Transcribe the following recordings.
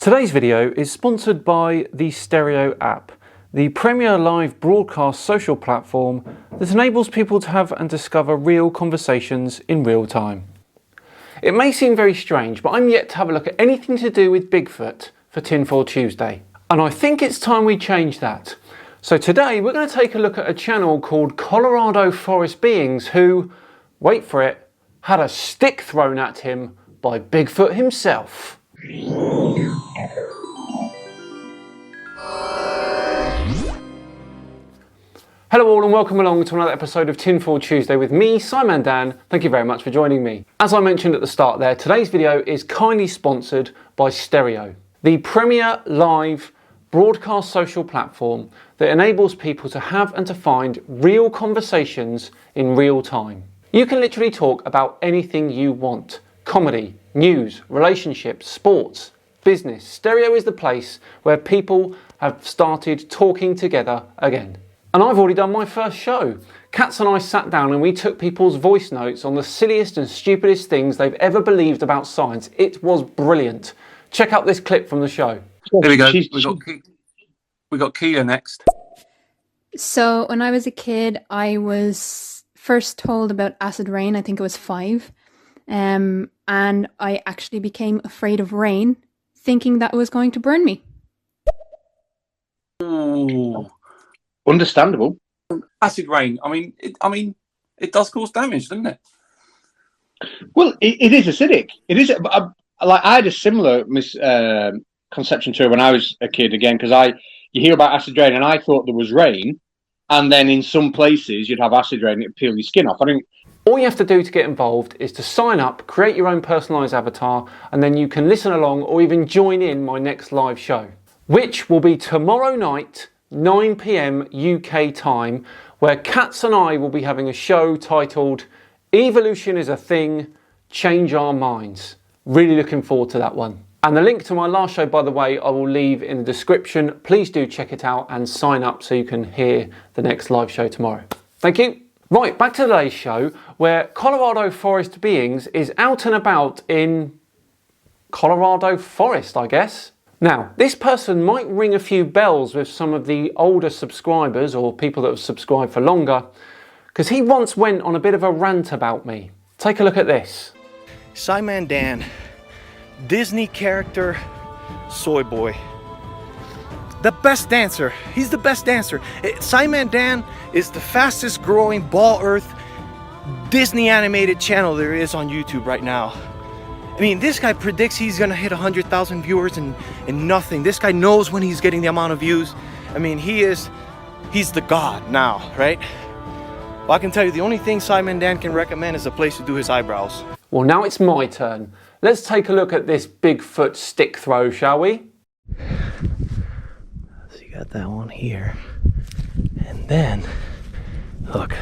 Today's video is sponsored by the Stereo app, the premier live broadcast social platform that enables people to have and discover real conversations in real time. It may seem very strange, but I'm yet to have a look at anything to do with Bigfoot for Tinfoil Tuesday. And I think it's time we change that. So today we're going to take a look at a channel called Colorado Forest Beings who, wait for it, had a stick thrown at him by Bigfoot himself. Hello all and welcome along to another episode of Tinfoil Tuesday with me, Simon Dan. Thank you very much for joining me. As I mentioned at the start there, today's video is kindly sponsored by Stereo, the premier live broadcast social platform that enables people to have and to find real conversations in real time. You can literally talk about anything you want. Comedy, news, relationships, sports, business. Stereo is the place where people have started talking together again. And I've already done my first show. Katz and I sat down and we took people's voice notes on the silliest and stupidest things they've ever believed about science. It was brilliant. Check out this clip from the show. There we go. We got Keela next. So when I was a kid, I was first told about acid rain. I think it was 5. And I actually became afraid of rain, thinking that it was going to burn me. Ooh. Understandable. Acid rain. I mean, it does cause damage, doesn't it? Well, it is acidic. It is. Like I had a similar misconception to it when I was a kid again, because you hear about acid rain, and I thought there was rain, and then in some places you'd have acid rain and it'd peel your skin off. I think. All you have to do to get involved is to sign up, create your own personalised avatar, and then you can listen along or even join in my next live show, which will be tomorrow night, 9 PM UK time, where Katz and I will be having a show titled Evolution is a Thing, Change Our Minds. Really looking forward to that one. And the link to my last show, by the way, I will leave in the description. Please do check it out and sign up so you can hear the next live show tomorrow. Thank you. Right, back to today's show, where Colorado Forest Beings is out and about in Colorado Forest, I guess. Now, this person might ring a few bells with some of the older subscribers or people that have subscribed for longer, because he once went on a bit of a rant about me. Take a look at this. Simon Dan, Disney character, soy boy. The best dancer. He's the best dancer. Simon Dan is the fastest growing Ball Earth Disney animated channel there is on YouTube right now. I mean, this guy predicts he's gonna hit 100,000 viewers in nothing. This guy knows when he's getting the amount of views. I mean, he's the god now, right? Well, I can tell you the only thing Simon Dan can recommend is a place to do his eyebrows. Well, now it's my turn. Let's take a look at this Bigfoot stick throw, shall we? So you got that one here. And then, look.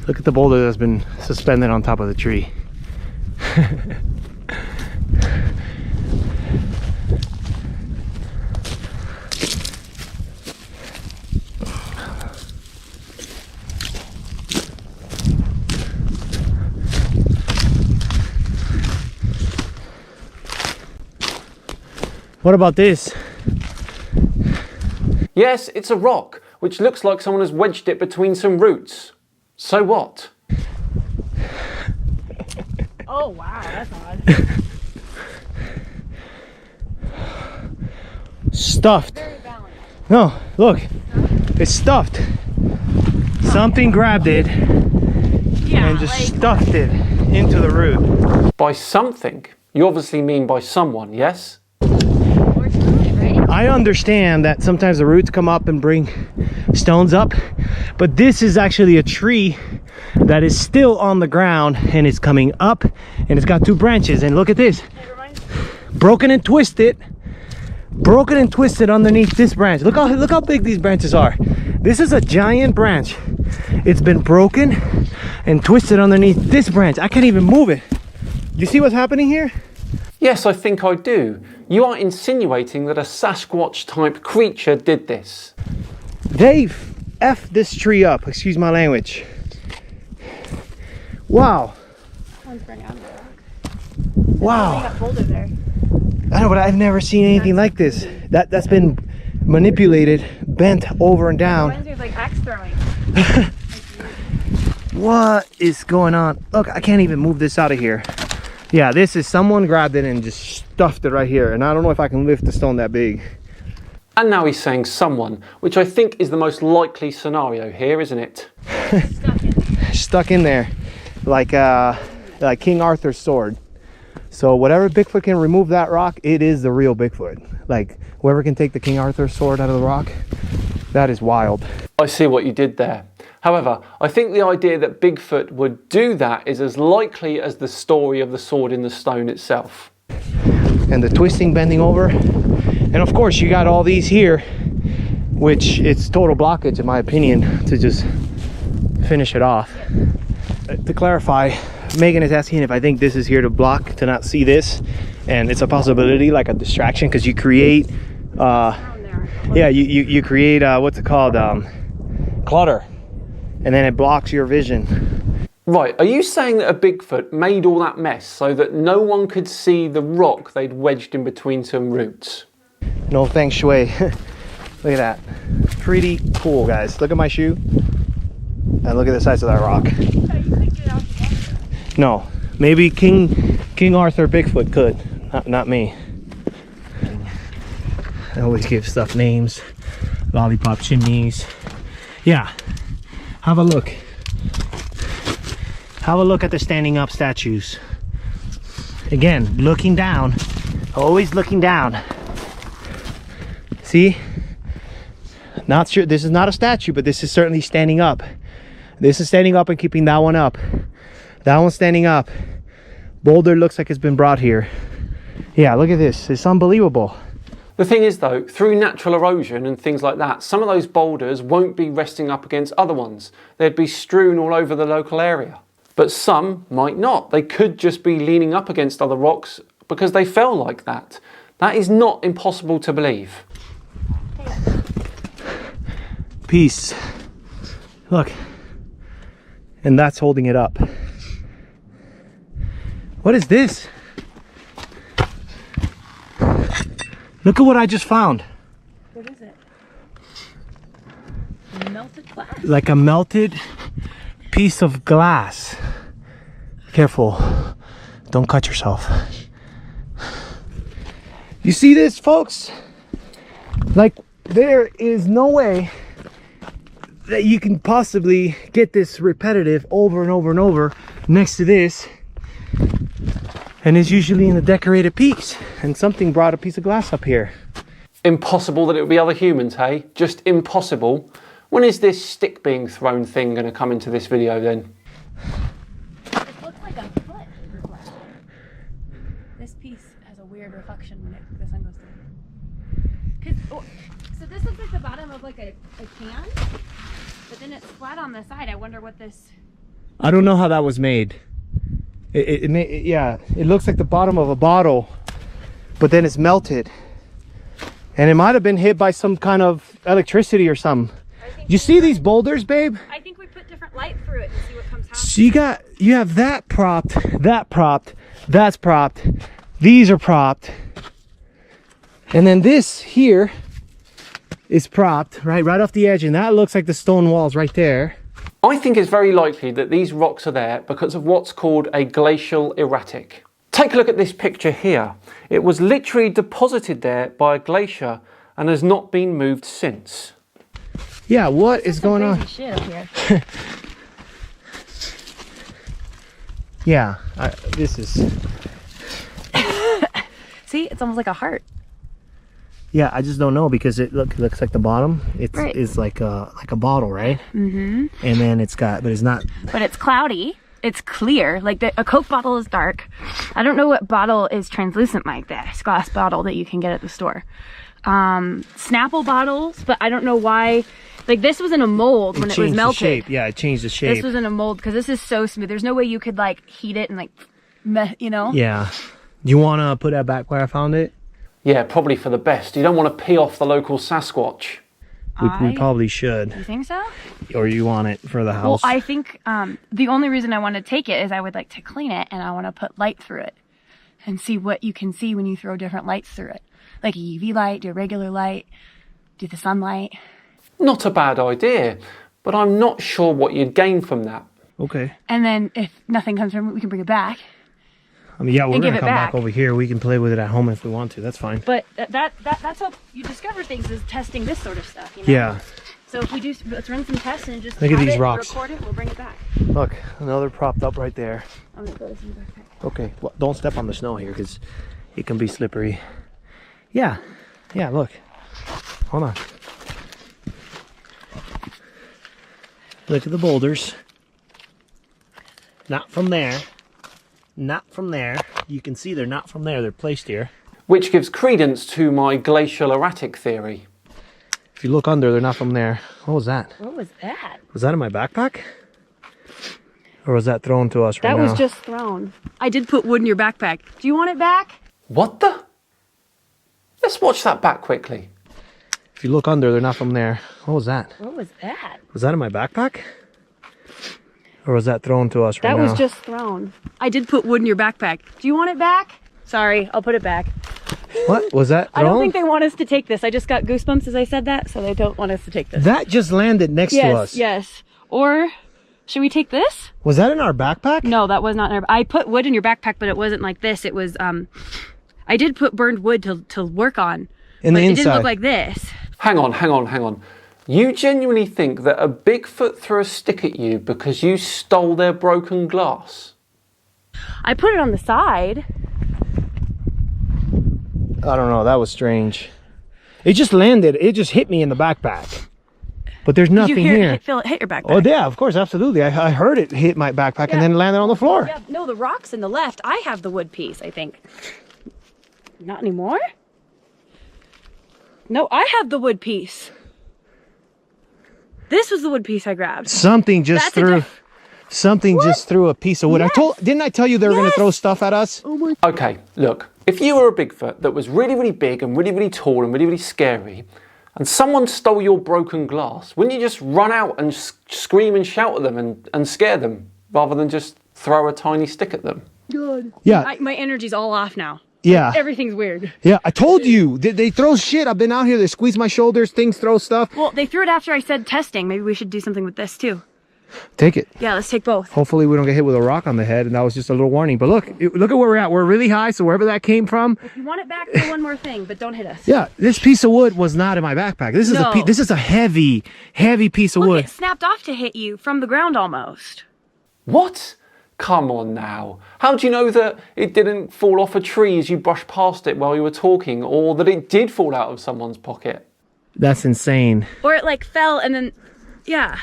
Look at the boulder that's been suspended on top of the tree. What about this? Yes, it's a rock, which looks like someone has wedged it between some roots. So what? Oh wow, that's odd. Stuffed. Very balanced. No, look. It's stuffed. Something grabbed it and just stuffed it into the root. By something? You obviously mean by someone, yes? I understand that sometimes the roots come up and bring stones up, but this is actually a tree that is still on the ground and it's coming up and it's got 2 branches, and look at this. Broken and twisted underneath this branch. Look how big these branches are. This is a giant branch. It's been broken and twisted underneath this branch. I can't even move it. You see what's happening here? Yes, I think I do. You are insinuating that a Sasquatch type creature did this. They F this tree up, excuse my language. Wow. One's burning out of the rock. Wow. That boulder there. I know, but I've never seen anything like this. That's been manipulated, bent over and down. Reminds me of like axe throwing. What is going on? Look, I can't even move this out of here. Yeah, this is someone grabbed it and just stuffed it right here. And I don't know if I can lift the stone that big. And now he's saying someone, which I think is the most likely scenario here, isn't it? Stuck in there, like King Arthur's sword. So whatever Bigfoot can remove that rock, it is the real Bigfoot. Like whoever can take the King Arthur sword out of the rock, that is wild. I see what you did there. However, I think the idea that Bigfoot would do that is as likely as the story of the sword in the stone itself. And the twisting, bending over. And of course you got all these here, which it's total blockage in my opinion to just finish it off. To clarify, Megan is asking if I think this is here to block, to not see this. And it's a possibility, like a distraction, because you create, yeah, you create, what's it called, clutter. And then it blocks your vision. Right, are you saying that a Bigfoot made all that mess so that no one could see the rock they'd wedged in between some roots? No feng shui. Look at that. Pretty cool, guys. Look at my shoe. And look at the size of that rock. No, maybe King Arthur Bigfoot could, not me. I always give stuff names. Lollipop chimneys. Yeah. Have a look. Have a look at the standing up statues. Again, looking down. Always looking down. See? Not sure. This is not a statue, but this is certainly standing up. This is standing up and keeping that one up. That one's standing up. Boulder looks like it's been brought here. Yeah, look at this. It's unbelievable. The thing is though, through natural erosion and things like that, some of those boulders won't be resting up against other ones. They'd be strewn all over the local area. But some might not. They could just be leaning up against other rocks because they fell like that. That is not impossible to believe. Peace. Look. And that's holding it up. What is this? Look at what I just found. What is it? Melted glass. Like a melted piece of glass. Careful. Don't cut yourself. You see this, folks? Like, there is no way that you can possibly get this repetitive over and over and over next to this. And it's usually in the decorated peaks. And something brought a piece of glass up here. Impossible that it would be other humans, hey? Just impossible. When is this stick being thrown thing going to come into this video then? It looks like a foot reflection. This piece has a weird reflection when the sun goes through. So this looks like the bottom of like a can, but then it's flat on the side. I wonder what this... I don't know how that was made. Yeah, it looks like the bottom of a bottle, but then it's melted. And it might have been hit by some kind of electricity or something. You see these boulders, babe? I think we put different light through it and see what comes out. So you have that propped, that's propped, these are propped. And then this here is propped, right off the edge, and that looks like the stone walls right there. I think it's very likely that these rocks are there because of what's called a glacial erratic. Take a look at this picture here. It was literally deposited there by a glacier and has not been moved since. Yeah, what is going on? Shit up here. Yeah, this is... See, it's almost like a heart. Yeah, I just don't know because it looks like the bottom. It's right. Is like a bottle, right? Mm-hmm. And then it's got, but it's not. But it's cloudy. It's clear. Like a Coke bottle is dark. I don't know what bottle is translucent like this glass bottle that you can get at the store. Snapple bottles, but I don't know why. Like this was in a mold when it was melted. The shape. Yeah, it changed the shape. This was in a mold because this is so smooth. There's no way you could like heat it and like, you know. Yeah. You want to put that back where I found it? Yeah, probably for the best. You don't want to pee off the local Sasquatch. We probably should. You think so? Or you want it for the Well, house? I think the only reason I want to take it is I would like to clean it and I want to put light through it and see what you can see when you throw different lights through it. Like a UV light, do a regular light, do the sunlight. Not a bad idea, but I'm not sure what you'd gain from that. Okay. And then if nothing comes from it, we can bring it back. I mean, yeah, we're And going give to it come back back. over here. We can play with it at home if we want to. That's fine. But that's how you discover things, is testing this sort of stuff, you know? Yeah. So if we do, let's run some tests and just Look at have these it, rocks. record it, we'll bring it back. Look, another propped up right there. I'm gonna throw this in the backpack. Okay, well, don't step on the snow here because it can be slippery. Yeah, yeah, look. Hold on. Look at the boulders. Not from there. Not from there. You can see they're not from there. They're placed here. Which gives credence to my glacial erratic theory. If you look under, they're not from there. What was that? What was that? Was that in my backpack? Or was that thrown to us right That now? was just thrown. I did put wood in your backpack. Do you want it back? What the? Let's watch that back quickly. If you look under, they're not from there. What was that? What was that? Was that in my backpack? Or was that thrown to us right That now? was just thrown. I did put wood in your backpack. Do you want it back? Sorry, I'll put it back. What? Was that thrown? I don't think they want us to take this. I just got goosebumps as I said that, so they don't want us to take this. That just landed next to us. Yes. Or should we take this? Was that in our backpack? No, that was not in our. I put wood in your backpack, but it wasn't like this. It was I did put burned wood to work on. In but the it inside. didn't look like this. Hang on. You genuinely think that a Bigfoot threw a stick at you because you stole their broken glass? I put it on the side. I don't know. That was strange. It just landed. It just hit me in the backpack. But there's Did nothing you hear here. it feel it hit your backpack? Oh, yeah, of course, absolutely. I heard it hit my backpack and Yeah. then landed on the floor. Yeah, no, the rocks in the left. I have the wood piece, I think. Not anymore? No, I have the wood piece. This was the wood piece I grabbed. Something just That's a threw. diff- Something just threw a piece of wood. Yes. Didn't I tell you they were going to Yes. throw stuff at us? Okay, look, if you were a Bigfoot that was really, really big and really, really tall and really, really scary, and someone stole your broken glass, wouldn't you just run out and scream and shout at them and scare them rather than just throw a tiny stick at them? Yeah, My energy's all off now. yeah, Everything's weird. yeah. I told you they throw shit. I've been out here. They squeeze my shoulders. Things throw stuff. Well, they threw it after I said testing. Maybe we should do something with this too. Take it. Yeah, let's take both. Hopefully we don't get hit with a rock on the head, and that was just a little warning. But look at where we're at. We're really high, so wherever that came from. If you want it back, do one more thing, but don't hit us. Yeah, this piece of wood was not in my backpack. This is No. this is a heavy piece of Look, wood. it snapped off to hit you from the ground almost. What? Come on now. How do you know that it didn't fall off a tree as you brushed past it while you were talking, or that it did fall out of someone's pocket? That's insane. Or it like fell and then, yeah.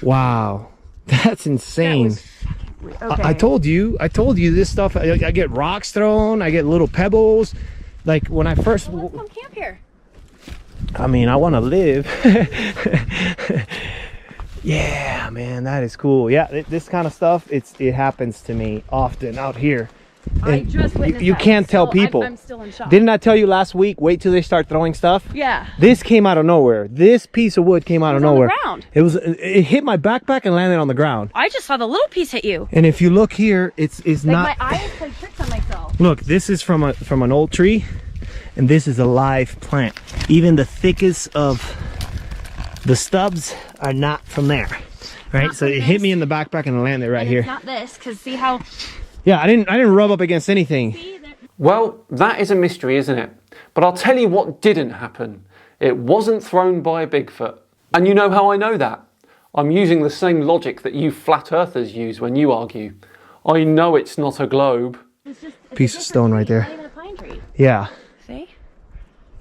Wow, that's insane. That was fucking weird. Okay. I told you this stuff. I get rocks thrown. I get little pebbles. Like when I first. Let's come camp here. I mean, I want to live. Yeah, man, that is cool. Yeah, this kind of stuff, it happens to me often out here. I And just witnessed you that. can't tell Still, people. I'm still in shock. Didn't I tell you last week? Wait till they start throwing stuff. Yeah. This came out of nowhere. This piece of wood came out of was on the nowhere. ground. It hit my backpack and landed on the ground. I just saw the little piece hit you. And if you look here, it's Like not. my eyes played tricks on myself. Look, this is from an old tree, and this is a live plant. Even the thickest of the stubs are not from there, right? Not So from it hit this. me in the backpack and it landed right And here. It's not this, because see how. Yeah, I didn't rub up against anything. See that? Well, that is a mystery, isn't it? But I'll tell you what didn't happen. It wasn't thrown by a Bigfoot. And you know how I know that? I'm using the same logic that you flat earthers use when you argue. I know it's not a globe. It's just it's a Piece of different stone tree. right It's there. not even a pine tree. Yeah, See?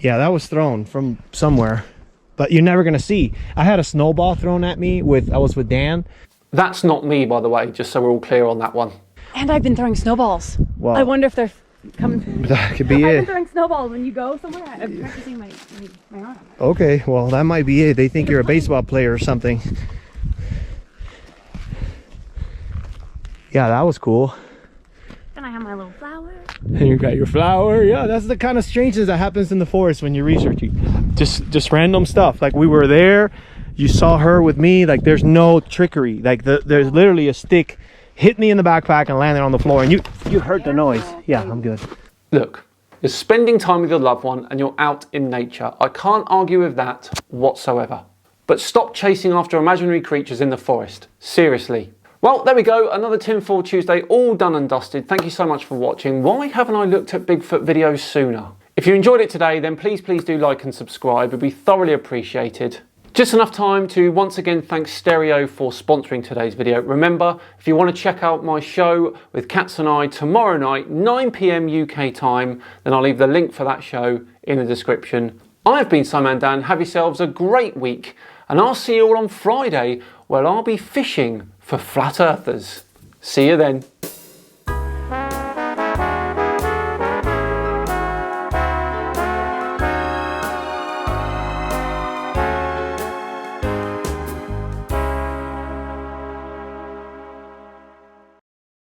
yeah, that was thrown from somewhere, but you're never gonna see. I had a snowball thrown at me I was with Dan. That's not me, by the way, just so we're all clear on that one. And I've been throwing snowballs. Well, I wonder if they're coming. that could be I've been it. throwing snowballs when you go somewhere. I'm practicing my arm. Okay, well, that might be it. They think you're a baseball player or something. Yeah, that was cool. Then I have my little flower. And you got your flower. Yeah, that's the kind of strangeness that happens in the forest when you're researching. just random stuff. Like we were there, you saw her with me, like there's no trickery. Like there's literally a stick hit me in the backpack and landed on the floor, and you heard the noise. Yeah, I'm good. Look, you're spending time with your loved one and you're out in nature. I can't argue with that whatsoever. But stop chasing after imaginary creatures in the forest. Seriously. Well, there we go. Another Tinfoil Tuesday all done and dusted. Thank you so much for watching. Why haven't I looked at Bigfoot videos sooner? If you enjoyed it today, then please do like and subscribe. It'd be thoroughly appreciated. Just enough time to once again thank Stereo for sponsoring today's video. Remember, if you want to check out my show with Cats and I tomorrow night, 9 PM UK time, then I'll leave the link for that show in the description. I've been Simon Dan. Have yourselves a great week, and I'll see you all on Friday, where I'll be fishing for flat earthers. See you then.